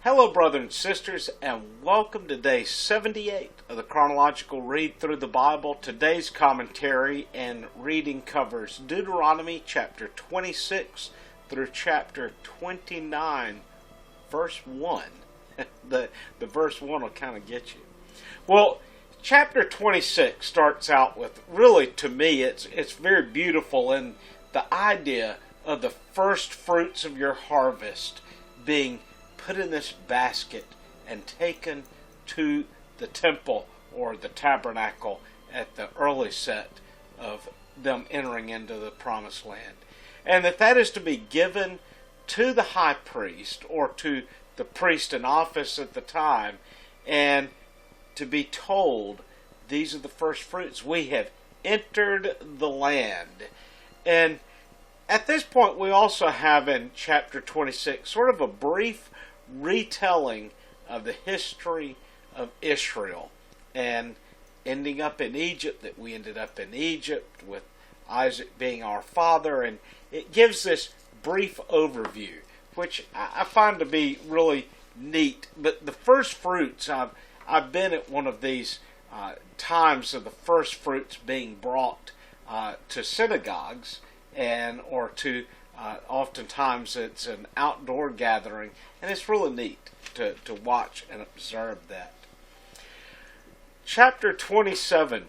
Hello, brothers and sisters, and welcome to day 78 of the Chronological Read Through the Bible. Today's commentary and reading covers Deuteronomy chapter 26 through chapter 29, verse 1. the verse 1 will kind of get you. Well, chapter 26 starts out with, really, to me, it's very beautiful in the idea of the first fruits of your harvest being put in this basket and taken to the temple or the tabernacle at the early set of them entering into the promised land. And that is to be given to the high priest or to the priest in office at the time, and to be told, these are the first fruits. We have entered the land. And at this point, we also have in chapter 26 sort of a brief retelling of the history of Israel and ending up in Egypt, that we ended up in Egypt with Isaac being our father, and it gives this brief overview, which I find to be really neat. But the first fruits, I've been at one of these times of the first fruits being brought to synagogues or to oftentimes it's an outdoor gathering, and it's really neat to watch and observe that. Chapter 27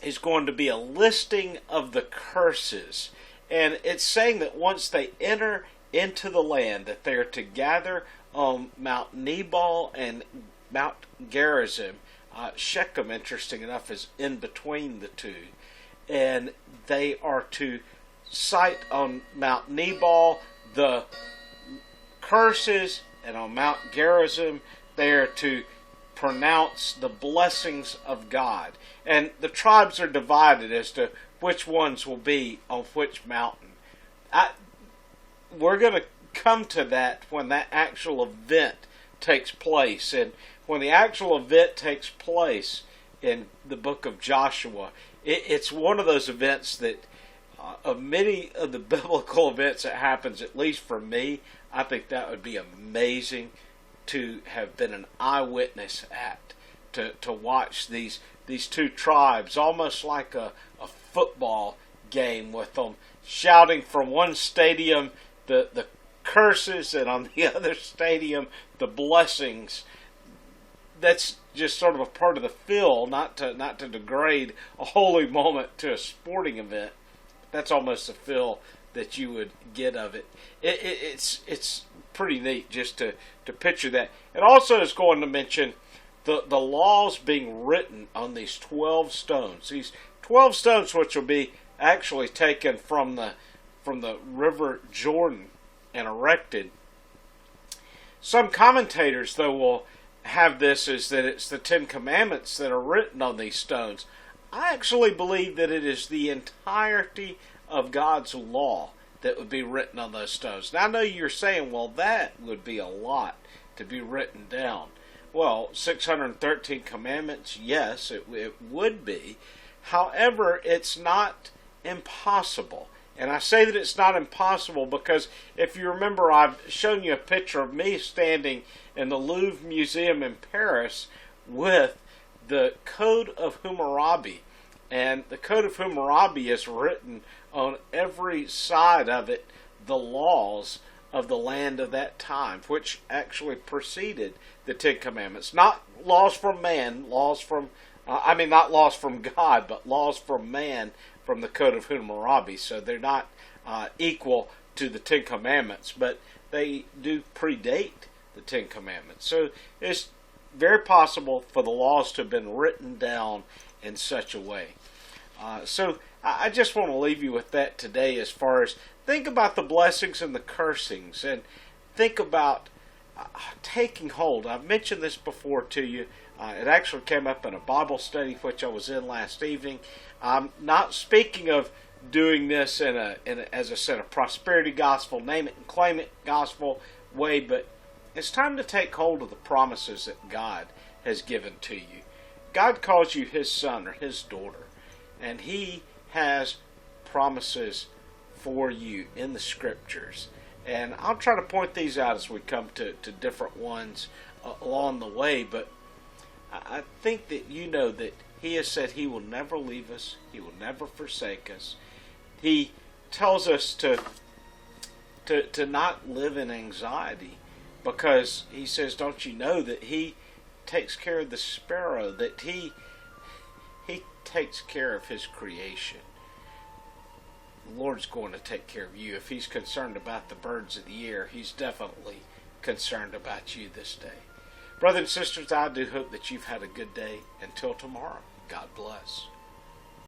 is going to be a listing of the curses, and it's saying that once they enter into the land, that they are to gather on Mount Nebal and Mount Gerizim. Shechem, interesting enough, is in between the two, and they are to cite on Mount Nebal the curses, and on Mount Gerizim they are to pronounce the blessings of God. And the tribes are divided as to which ones will be on which mountain. We're going to come to that when that actual event takes place. And when the actual event takes place in the book of Joshua, it's one of those events that of many of the biblical events that happens, at least for me, I think that would be amazing to have been an eyewitness at, to watch these two tribes, almost like a football game, with them shouting from one stadium the curses, and on the other stadium the blessings. That's just sort of a part of the feel, not to degrade a holy moment to a sporting event. That's almost the feel that you would get of it. It's pretty neat just to picture that. It also is going to mention the laws being written on these 12 stones. These 12 stones, which will be actually taken from the river Jordan and erected. Some commentators, though, will have this as that it's the 10 Commandments that are written on these stones. I actually believe that it is the entirety of God's law that would be written on those stones. Now, I know you're saying, well, that would be a lot to be written down. Well, 613 commandments, yes, it would be. However, it's not impossible. And I say that it's not impossible because if you remember, I've shown you a picture of me standing in the Louvre Museum in Paris with the Code of Hammurabi. And the Code of Hammurabi is written on every side of it, the laws of the land of that time, which actually preceded the 10 Commandments. Not laws from man, not laws from God, but laws from man from the Code of Hammurabi. So they're not equal to the 10 Commandments, but they do predate the 10 Commandments. So it's very possible for the laws to have been written down in such a way. So I just want to leave you with that today, as far as think about the blessings and the cursings, and think about taking hold. I've mentioned this before to you. It actually came up in a Bible study which I was in last evening. I'm not speaking of doing this in a as I said, a prosperity gospel, name it and claim it gospel way, but it's time to take hold of the promises that God has given to you. God calls you His son or His daughter, and He has promises for you in the Scriptures. And I'll try to point these out as we come to different ones along the way, but I think that you know that He has said He will never leave us, He will never forsake us. He tells us to not live in anxiety, because He says, don't you know that He takes care of the sparrow, that He takes care of His creation. The Lord's going to take care of you. If He's concerned about the birds of the air, He's definitely concerned about you this day. Brothers and sisters, I do hope that you've had a good day. Until tomorrow, God bless.